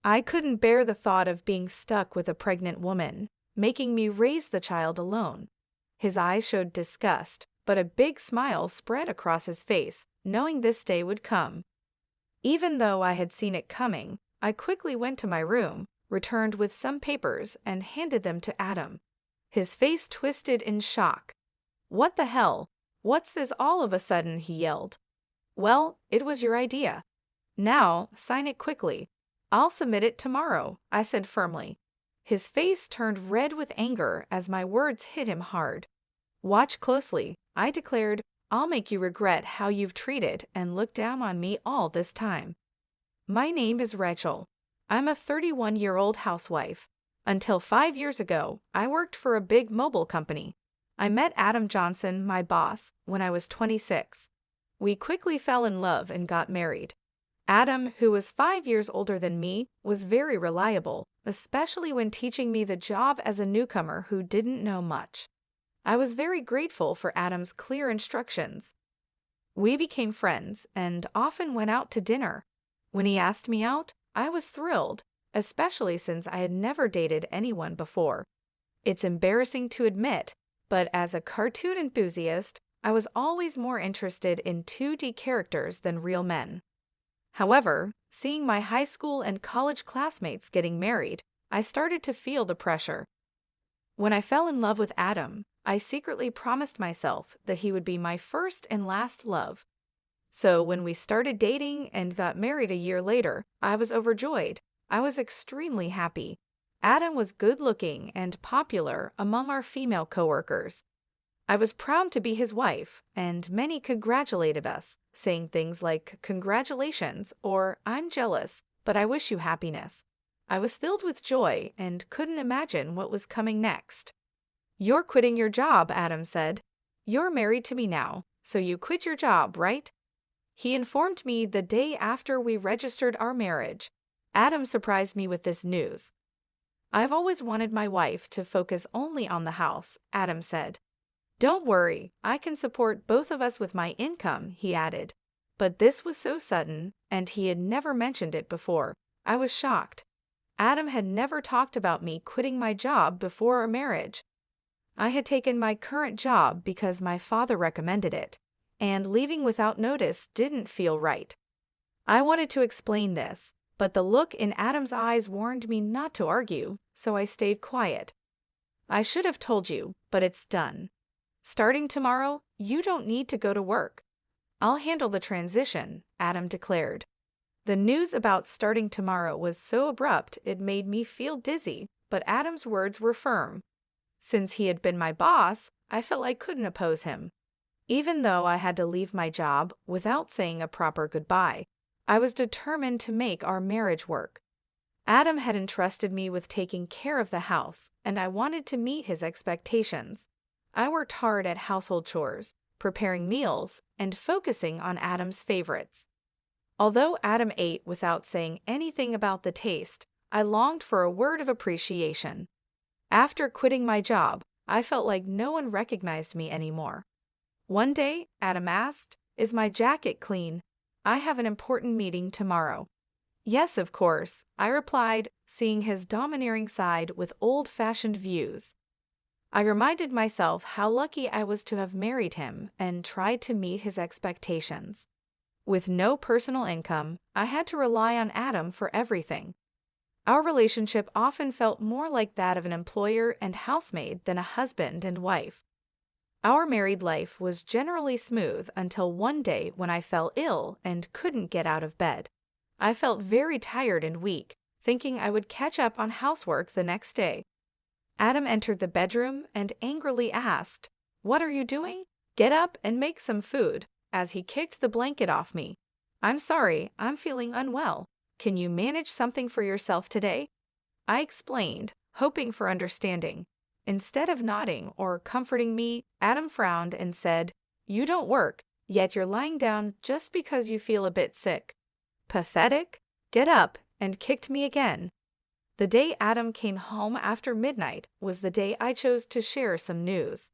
I couldn't bear the thought of being stuck with a pregnant woman, making me raise the child alone. His eyes showed disgust, but a big smile spread across his face, knowing this day would come. Even though I had seen it coming, I quickly went to my room, returned with some papers, and handed them to Adam. His face twisted in shock. "What the hell? What's this all of a sudden?" he yelled. "Well, it was your idea. Now, sign it quickly. I'll submit it tomorrow," I said firmly. His face turned red with anger as my words hit him hard. "Watch closely," I declared. "I'll make you regret how you've treated and looked down on me all this time. My name is Rachel. I'm a 31-year-old housewife. Until 5 years ago, I worked for a big mobile company. I met Adam Johnson, my boss, when I was 26. We quickly fell in love and got married. Adam, who was 5 years older than me, was very reliable, especially when teaching me the job as a newcomer who didn't know much. I was very grateful for Adam's clear instructions. We became friends and often went out to dinner. When he asked me out, I was thrilled, especially since I had never dated anyone before. It's embarrassing to admit, but as a cartoon enthusiast, I was always more interested in 2D characters than real men. However, seeing my high school and college classmates getting married, I started to feel the pressure. When I fell in love with Adam, I secretly promised myself that he would be my first and last love. So when we started dating and got married a year later, I was overjoyed. I was extremely happy. Adam was good-looking and popular among our female coworkers. I was proud to be his wife, and many congratulated us, saying things like, "Congratulations," or "I'm jealous, but I wish you happiness." I was filled with joy and couldn't imagine what was coming next. "You're quitting your job," Adam said. "You're married to me now, so you quit your job, right?" He informed me the day after we registered our marriage. Adam surprised me with this news. "I've always wanted my wife to focus only on the house," Adam said. "Don't worry, I can support both of us with my income," he added. But this was so sudden, and he had never mentioned it before. I was shocked. Adam had never talked about me quitting my job before our marriage. I had taken my current job because my father recommended it, and leaving without notice didn't feel right. I wanted to explain this, but the look in Adam's eyes warned me not to argue, so I stayed quiet. "I should have told you, but it's done. Starting tomorrow, you don't need to go to work. I'll handle the transition," Adam declared. The news about starting tomorrow was so abrupt it made me feel dizzy, but Adam's words were firm. Since he had been my boss, I felt I couldn't oppose him. Even though I had to leave my job without saying a proper goodbye, I was determined to make our marriage work. Adam had entrusted me with taking care of the house, and I wanted to meet his expectations. I worked hard at household chores, preparing meals, and focusing on Adam's favorites. Although Adam ate without saying anything about the taste, I longed for a word of appreciation. After quitting my job, I felt like no one recognized me anymore. One day, Adam asked, "Is my jacket clean? I have an important meeting tomorrow." "Yes, of course," I replied, seeing his domineering side with old-fashioned views. I reminded myself how lucky I was to have married him and tried to meet his expectations. With no personal income, I had to rely on Adam for everything. Our relationship often felt more like that of an employer and housemaid than a husband and wife. Our married life was generally smooth until one day when I fell ill and couldn't get out of bed. I felt very tired and weak, thinking I would catch up on housework the next day. Adam entered the bedroom and angrily asked, "What are you doing? Get up and make some food," as he kicked the blanket off me. "I'm sorry, I'm feeling unwell. Can you manage something for yourself today?" I explained, hoping for understanding. Instead of nodding or comforting me, Adam frowned and said, "You don't work, yet you're lying down just because you feel a bit sick. Pathetic? Get up," and kicked me again. The day Adam came home after midnight was the day I chose to share some news.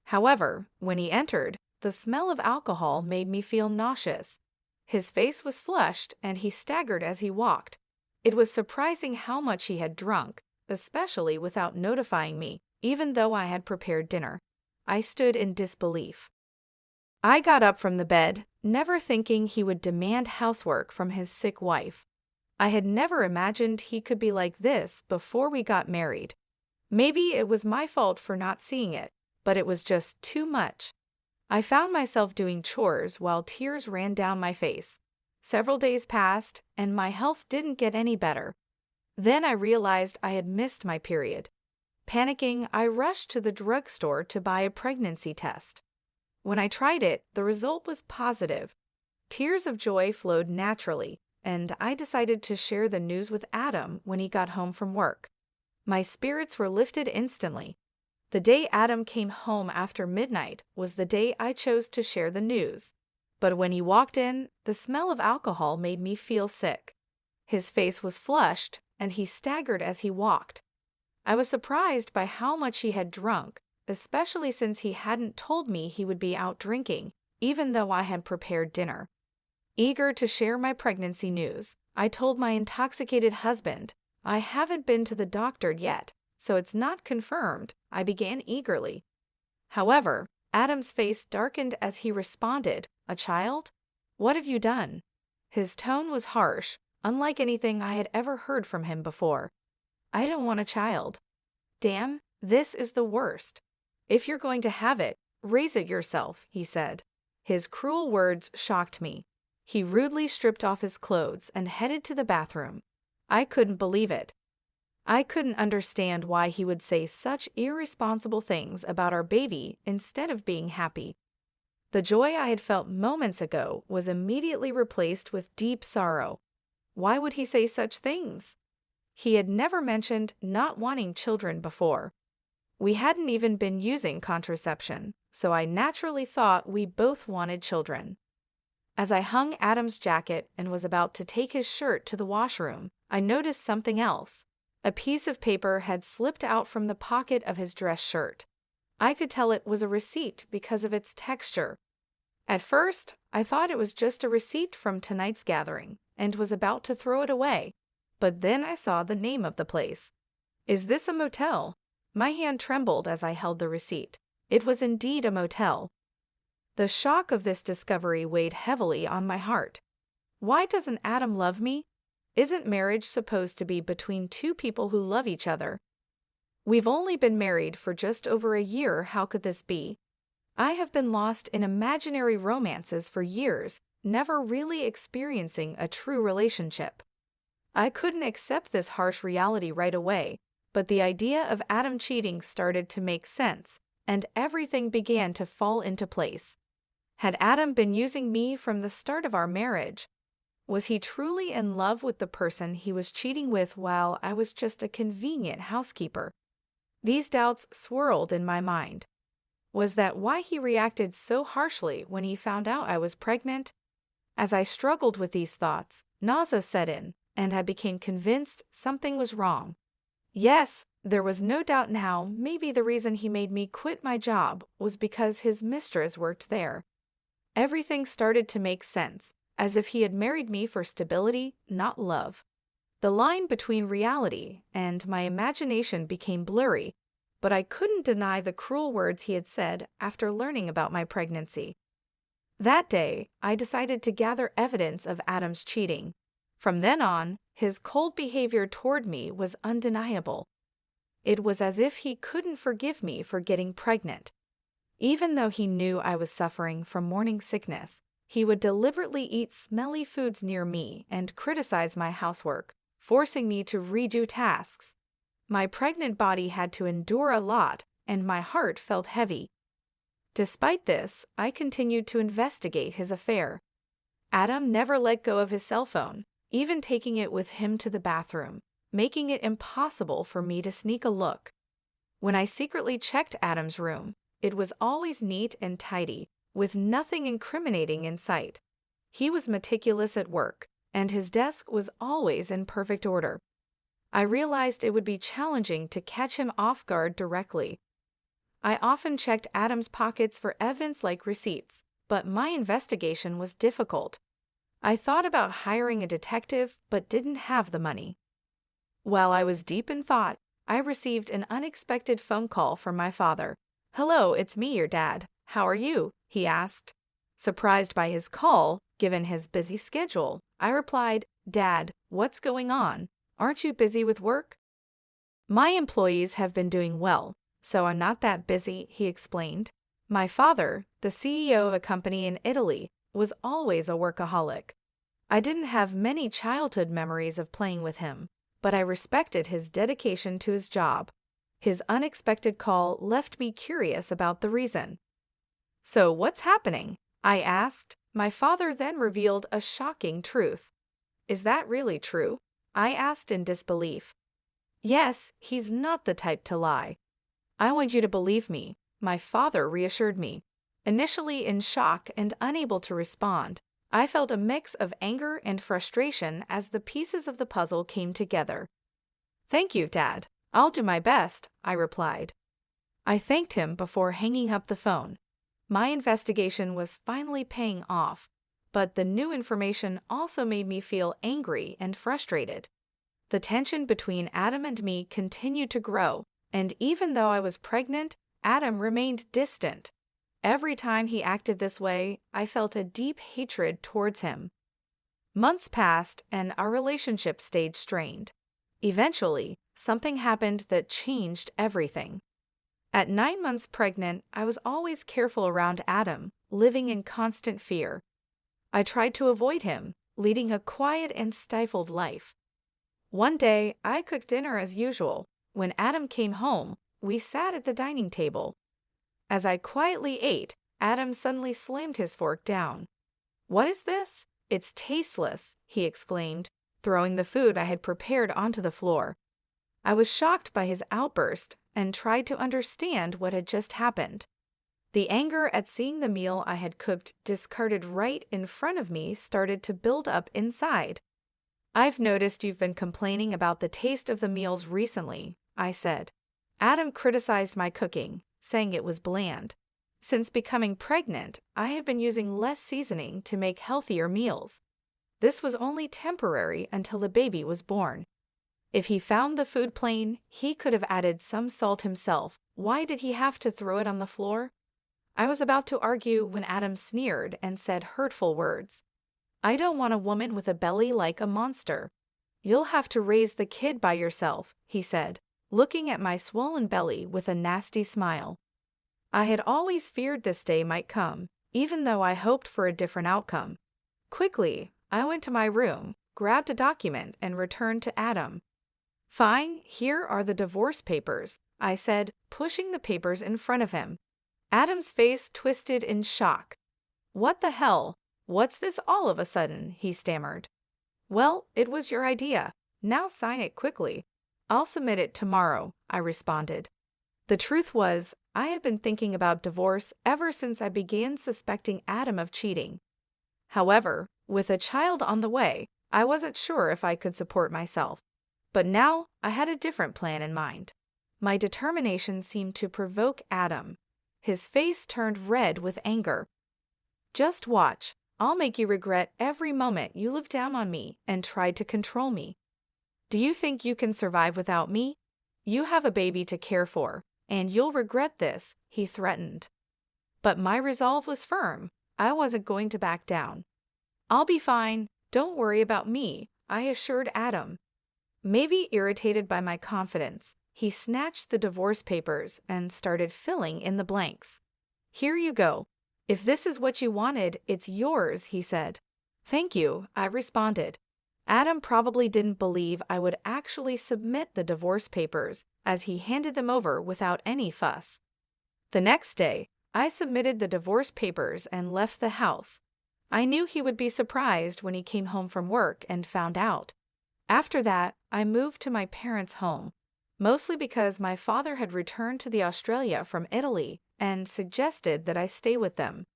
However, when he entered, the smell of alcohol made me feel nauseous. His face was flushed and he staggered as he walked. It was surprising how much he had drunk, especially without notifying me, even though I had prepared dinner. I stood in disbelief. I got up from the bed, never thinking he would demand housework from his sick wife. I had never imagined he could be like this before we got married. Maybe it was my fault for not seeing it, but it was just too much. I found myself doing chores while tears ran down my face. Several days passed, and my health didn't get any better. Then I realized I had missed my period. Panicking, I rushed to the drugstore to buy a pregnancy test. When I tried it, the result was positive. Tears of joy flowed naturally, and I decided to share the news with Adam when he got home from work. My spirits were lifted instantly. The day Adam came home after midnight was the day I chose to share the news. But when he walked in, the smell of alcohol made me feel sick. His face was flushed, and he staggered as he walked. I was surprised by how much he had drunk, especially since he hadn't told me he would be out drinking, even though I had prepared dinner. Eager to share my pregnancy news, I told my intoxicated husband, "I haven't been to the doctor yet, so it's not confirmed," I began eagerly. However, Adam's face darkened as he responded, "A child? What have you done?" His tone was harsh, unlike anything I had ever heard from him before. "I don't want a child." "Damn, this is the worst. If you're going to have it, raise it yourself," he said. His cruel words shocked me. He rudely stripped off his clothes and headed to the bathroom. I couldn't believe it. I couldn't understand why he would say such irresponsible things about our baby instead of being happy. The joy I had felt moments ago was immediately replaced with deep sorrow. Why would he say such things? He had never mentioned not wanting children before. We hadn't even been using contraception, so I naturally thought we both wanted children. As I hung Adam's jacket and was about to take his shirt to the washroom, I noticed something else. A piece of paper had slipped out from the pocket of his dress shirt. I could tell it was a receipt because of its texture. At first, I thought it was just a receipt from tonight's gathering and was about to throw it away, but then I saw the name of the place. "Is this a motel?" My hand trembled as I held the receipt. It was indeed a motel. The shock of this discovery weighed heavily on my heart. Why doesn't Adam love me? Isn't marriage supposed to be between two people who love each other? We've only been married for just over a year. How could this be? I have been lost in imaginary romances for years, never really experiencing a true relationship. I couldn't accept this harsh reality right away, but the idea of Adam cheating started to make sense, and everything began to fall into place. Had Adam been using me from the start of our marriage? Was he truly in love with the person he was cheating with while I was just a convenient housekeeper? These doubts swirled in my mind. Was that why he reacted so harshly when he found out I was pregnant? As I struggled with these thoughts, nausea set in, and I became convinced something was wrong. Yes, there was no doubt now maybe the reason he made me quit my job was because his mistress worked there. Everything started to make sense, as if he had married me for stability, not love. The line between reality and my imagination became blurry, but I couldn't deny the cruel words he had said after learning about my pregnancy. That day, I decided to gather evidence of Adam's cheating. From then on, his cold behavior toward me was undeniable. It was as if he couldn't forgive me for getting pregnant. Even though he knew I was suffering from morning sickness, he would deliberately eat smelly foods near me and criticize my housework, forcing me to redo tasks. My pregnant body had to endure a lot, and my heart felt heavy. Despite this, I continued to investigate his affair. Adam never let go of his cell phone, even taking it with him to the bathroom, making it impossible for me to sneak a look. When I secretly checked Adam's room, it was always neat and tidy, with nothing incriminating in sight. He was meticulous at work, and his desk was always in perfect order. I realized it would be challenging to catch him off guard directly. I often checked Adam's pockets for evidence like receipts, but my investigation was difficult. I thought about hiring a detective, but didn't have the money. While I was deep in thought, I received an unexpected phone call from my father. "Hello, it's me, your dad. How are you?" he asked. Surprised by his call, given his busy schedule, I replied, "Dad, what's going on? Aren't you busy with work?" "My employees have been doing well, so I'm not that busy," he explained. My father, the CEO of a company in Italy, was always a workaholic. I didn't have many childhood memories of playing with him, but I respected his dedication to his job. His unexpected call left me curious about the reason. "So what's happening?" I asked. My father then revealed a shocking truth. "Is that really true?" I asked in disbelief. "Yes, he's not the type to lie." "I want you to believe me," my father reassured me. Initially in shock and unable to respond, I felt a mix of anger and frustration as the pieces of the puzzle came together. "Thank you, Dad. I'll do my best," I replied. I thanked him before hanging up the phone. My investigation was finally paying off, but the new information also made me feel angry and frustrated. The tension between Adam and me continued to grow, and even though I was pregnant, Adam remained distant. Every time he acted this way, I felt a deep hatred towards him. Months passed, and our relationship stayed strained. Eventually, something happened that changed everything. At 9 months pregnant, I was always careful around Adam, living in constant fear. I tried to avoid him, leading a quiet and stifled life. One day, I cooked dinner as usual. When Adam came home, we sat at the dining table. As I quietly ate, Adam suddenly slammed his fork down. "What is this? It's tasteless," he exclaimed, throwing the food I had prepared onto the floor. I was shocked by his outburst and tried to understand what had just happened. The anger at seeing the meal I had cooked discarded right in front of me started to build up inside. "I've noticed you've been complaining about the taste of the meals recently," I said. Adam criticized my cooking, saying it was bland. Since becoming pregnant, I had been using less seasoning to make healthier meals. This was only temporary until the baby was born. If he found the food plain, he could have added some salt himself. Why did he have to throw it on the floor? I was about to argue when Adam sneered and said hurtful words. "I don't want a woman with a belly like a monster." "You'll have to raise the kid by yourself," he said, looking at my swollen belly with a nasty smile. I had always feared this day might come, even though I hoped for a different outcome. Quickly, I went to my room, grabbed a document, and returned to Adam. "Fine, here are the divorce papers," I said, pushing the papers in front of him. Adam's face twisted in shock. "What the hell? What's this all of a sudden?" he stammered. "Well, it was your idea. Now sign it quickly." "I'll submit it tomorrow," I responded. The truth was, I had been thinking about divorce ever since I began suspecting Adam of cheating. However, with a child on the way, I wasn't sure if I could support myself. But now I had a different plan in mind. My determination seemed to provoke Adam. His face turned red with anger. "Just watch. I'll make you regret every moment you lived down on me and tried to control me. Do you think you can survive without me? You have a baby to care for, and you'll regret this," he threatened. But my resolve was firm. I wasn't going to back down. "I'll be fine. Don't worry about me," I assured Adam. Maybe irritated by my confidence, he snatched the divorce papers and started filling in the blanks. "Here you go. If this is what you wanted, it's yours," he said. "Thank you," I responded. Adam probably didn't believe I would actually submit the divorce papers, as he handed them over without any fuss. The next day, I submitted the divorce papers and left the house. I knew he would be surprised when he came home from work and found out. After that, I moved to my parents' home, mostly because my father had returned to Australia from Italy and suggested that I stay with them.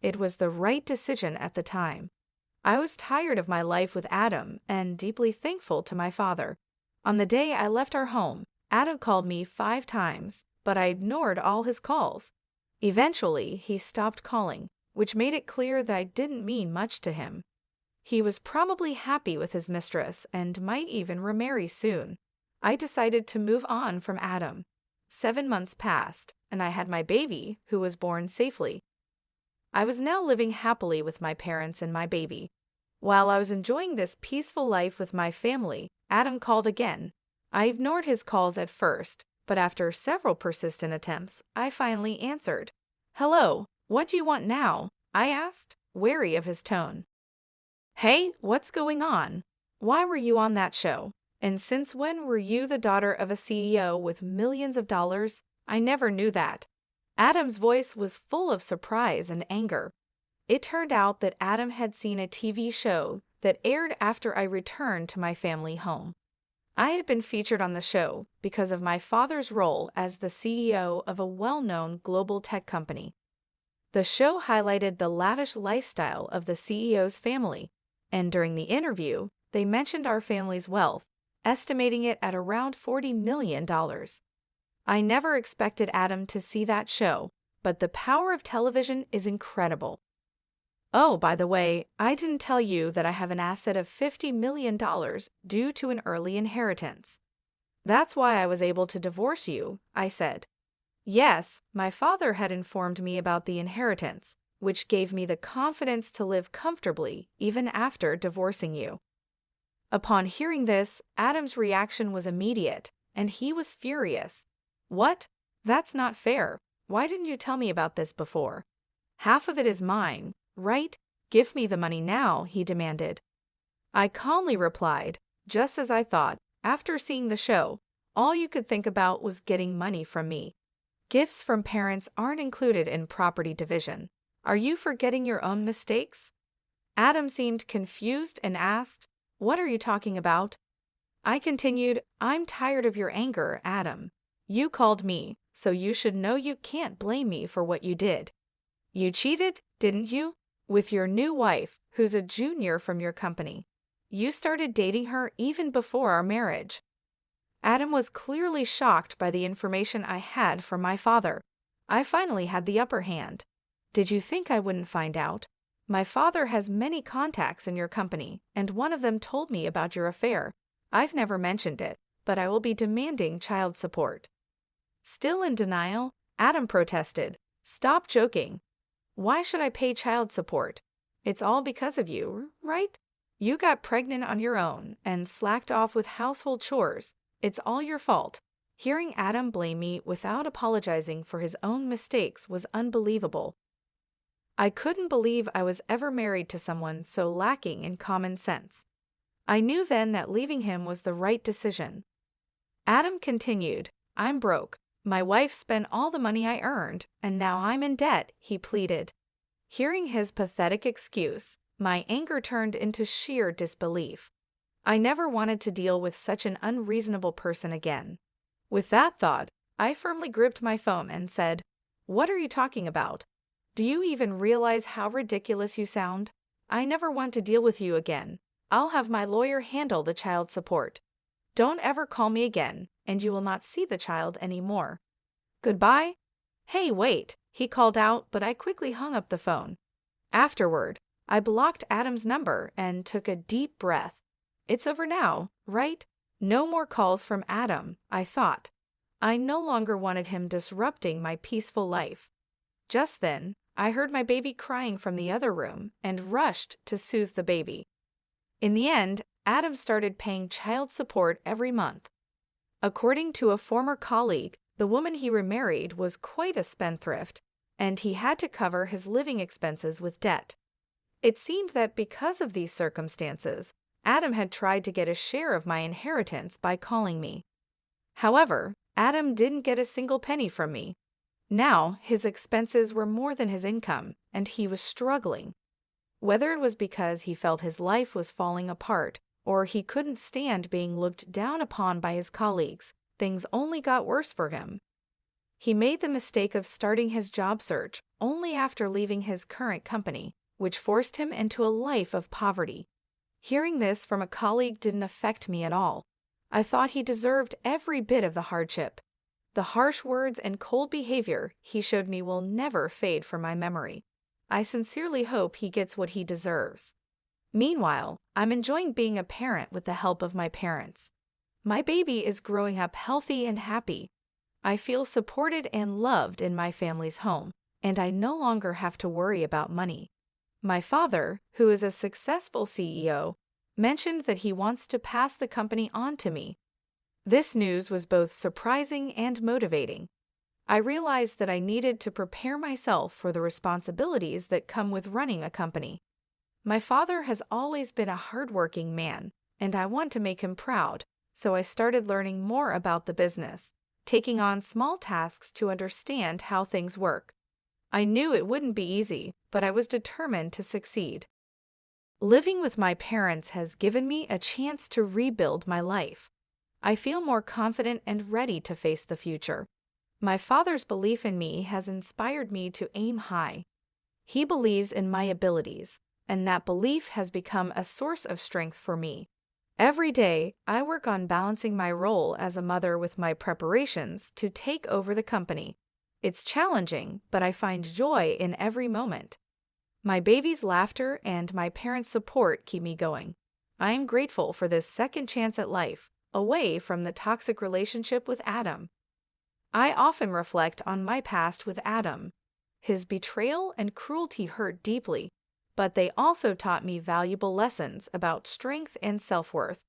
It was the right decision at the time. I was tired of my life with Adam and deeply thankful to my father. On the day I left our home, Adam called me 5 times, but I ignored all his calls. Eventually, he stopped calling, which made it clear that I didn't mean much to him. He was probably happy with his mistress and might even remarry soon. I decided to move on from Adam. 7 months passed, and I had my baby, who was born safely. I was now living happily with my parents and my baby. While I was enjoying this peaceful life with my family, Adam called again. I ignored his calls at first, but after several persistent attempts, I finally answered. "Hello, what do you want now?" I asked, wary of his tone. "Hey, what's going on? Why were you on that show? And since when were you the daughter of a CEO with millions of dollars? I never knew that." Adam's voice was full of surprise and anger. It turned out that Adam had seen a TV show that aired after I returned to my family home. I had been featured on the show because of my father's role as the CEO of a well-known global tech company. The show highlighted the lavish lifestyle of the CEO's family, and during the interview, they mentioned our family's wealth, estimating it at around $40 million. I never expected Adam to see that show, but the power of television is incredible. Oh, by the way, I didn't tell you that I have an asset of $50 million due to an early inheritance. That's why I was able to divorce you, I said. Yes, my father had informed me about the inheritance, which gave me the confidence to live comfortably even after divorcing you. Upon hearing this, Adam's reaction was immediate, and he was furious. What? That's not fair. Why didn't you tell me about this before? Half of it is mine, right? Give me the money now, he demanded. I calmly replied, just as I thought, after seeing the show, all you could think about was getting money from me. Gifts from parents aren't included in property division. Are you forgetting your own mistakes? Adam seemed confused and asked, "What are you talking about?" I continued, "I'm tired of your anger, Adam. You called me, so you should know you can't blame me for what you did. You cheated, didn't you? With your new wife, who's a junior from your company. You started dating her even before our marriage." Adam was clearly shocked by the information I had from my father. I finally had the upper hand. "Did you think I wouldn't find out? My father has many contacts in your company, and one of them told me about your affair. I've never mentioned it, but I will be demanding child support." Still in denial, Adam protested, "Stop joking. Why should I pay child support? It's all because of you, right? You got pregnant on your own and slacked off with household chores. It's all your fault." Hearing Adam blame me without apologizing for his own mistakes was unbelievable. I couldn't believe I was ever married to someone so lacking in common sense. I knew then that leaving him was the right decision. Adam continued, "I'm broke. My wife spent all the money I earned, and now I'm in debt," he pleaded. Hearing his pathetic excuse, my anger turned into sheer disbelief. I never wanted to deal with such an unreasonable person again. With that thought, I firmly gripped my phone and said, "What are you talking about? Do you even realize how ridiculous you sound? I never want to deal with you again. I'll have my lawyer handle the child support. Don't ever call me again, and you will not see the child anymore. Goodbye." "Hey, wait," he called out, but I quickly hung up the phone. Afterward, I blocked Adam's number and took a deep breath. It's over now, right? No more calls from Adam, I thought. I no longer wanted him disrupting my peaceful life. Just then, I heard my baby crying from the other room and rushed to soothe the baby. In the end, Adam started paying child support every month. According to a former colleague, the woman he remarried was quite a spendthrift, and he had to cover his living expenses with debt. It seemed that because of these circumstances, Adam had tried to get a share of my inheritance by calling me. However, Adam didn't get a single penny from me. Now, his expenses were more than his income, and he was struggling. Whether it was because he felt his life was falling apart, or he couldn't stand being looked down upon by his colleagues, things only got worse for him. He made the mistake of starting his job search only after leaving his current company, which forced him into a life of poverty. Hearing this from a colleague didn't affect me at all. I thought he deserved every bit of the hardship. The harsh words and cold behavior he showed me will never fade from my memory. I sincerely hope he gets what he deserves. Meanwhile, I'm enjoying being a parent with the help of my parents. My baby is growing up healthy and happy. I feel supported and loved in my family's home, and I no longer have to worry about money. My father, who is a successful CEO, mentioned that he wants to pass the company on to me. This news was both surprising and motivating. I realized that I needed to prepare myself for the responsibilities that come with running a company. My father has always been a hardworking man, and I want to make him proud, so I started learning more about the business, taking on small tasks to understand how things work. I knew it wouldn't be easy, but I was determined to succeed. Living with my parents has given me a chance to rebuild my life. I feel more confident and ready to face the future. My father's belief in me has inspired me to aim high. He believes in my abilities, and that belief has become a source of strength for me. Every day, I work on balancing my role as a mother with my preparations to take over the company. It's challenging, but I find joy in every moment. My baby's laughter and my parents' support keep me going. I am grateful for this second chance at life, away from the toxic relationship with Adam. I often reflect on my past with Adam. His betrayal and cruelty hurt deeply, but they also taught me valuable lessons about strength and self-worth.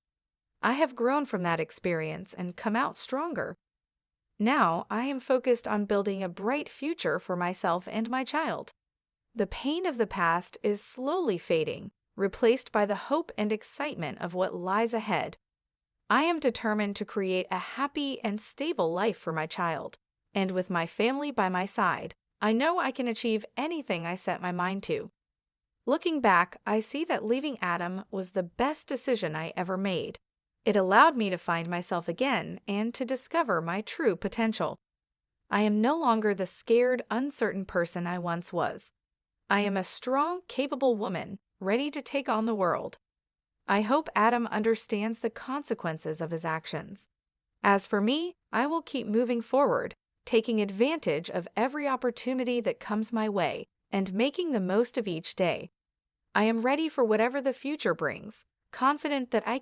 I have grown from that experience and come out stronger. Now I am focused on building a bright future for myself and my child. The pain of the past is slowly fading, replaced by the hope and excitement of what lies ahead. I am determined to create a happy and stable life for my child, and with my family by my side, I know I can achieve anything I set my mind to. Looking back, I see that leaving Adam was the best decision I ever made. It allowed me to find myself again and to discover my true potential. I am no longer the scared, uncertain person I once was. I am a strong, capable woman, ready to take on the world. I hope Adam understands the consequences of his actions. As for me, I will keep moving forward, taking advantage of every opportunity that comes my way and making the most of each day. I am ready for whatever the future brings, confident that I